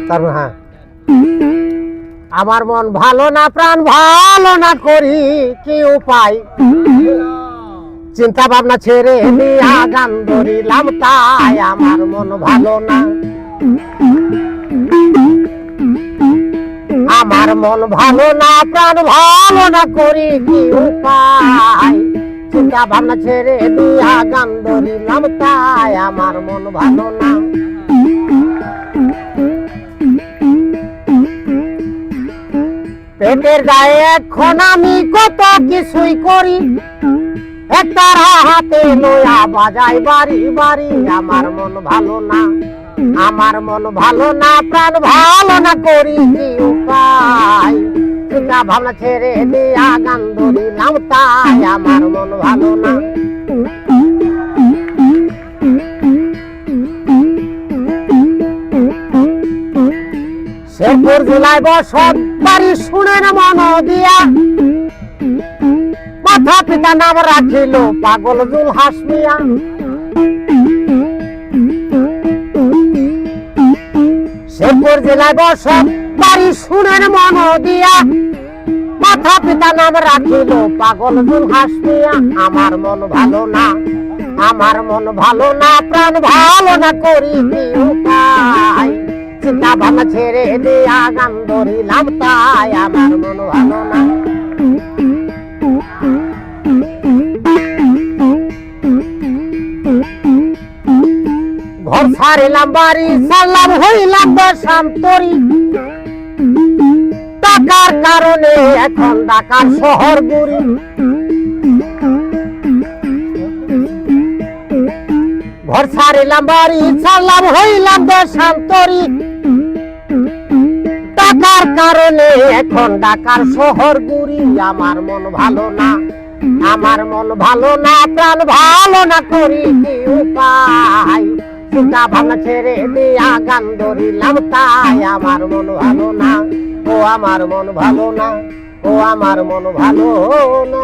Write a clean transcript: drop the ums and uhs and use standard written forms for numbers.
তারপর হ্যাঁ, আমার মন ভালো না, প্রাণ ভালো না, করি কি উপায়? চিন্তা ভাবনা ছেড়ে দিয়া গান ধরিলাম, তাই আমার মন ভালো না। আমার মন ভালো না, প্রাণ ভালো না, করি কি উপায়? চিন্তা ভাবনা ছেড়ে দিয়া গান ধরিলাম, তাই আমার মন ভালো না। পেটের গায়ে এখন আমি কত কিছুই করি, একটার হাতে লইয়া বাজাই বাড়ি বাড়ি। আমার মন ভালো না, আমার মন ভালো না, প্রাণ ভালো না, করি কি উপায়? চিন্তা ভাবনা ছেড়ে দিয়া গান ধরিলাম, তাই আমার মন ভালো না। শেরপুর জেলায় বসত বাড়ি, শুনেন মন দিয়া, মাথা পিতা নাম রাখিল পাগল জুলহাস মিয়া। শেরপুর জেলায় বসত বাড়ি, শুনেন মন দিয়া, মাথা পিতা নাম রাখিল পাগল জুলহাস মিয়া। আমার মন ভালো না, আমার মন ভালো না, প্রাণ ভালো না, করি কি উপায়? চিন্তা ভাবনা ছেড়ে দিয়া গান ধরিলাম, তাই আমার মন ভালো না। ঘর ছাড়িলাম, বাড়ি ছাড়লাম, হইলাম দেশান্তরী। টাকার কারণে এখন ঢাকার শহর ঘুরি। ঘর ছাড়িলাম, বাড়ি ছাড়লাম, হইলাম দেশান্তরী। টাকার কারণে এখন ঢাকার শহর ঘুরি। আমার মন ভালো না, আমার মন ভালো না, প্রাণ ভালো না, করি কি উপায়? চিন্তা ভাবনা ছেড়ে দিয়া গান ধরিলাম, তাই আমার মন ভালো না। ও আমার মন ভালো না, ও আমার মন ভালো না।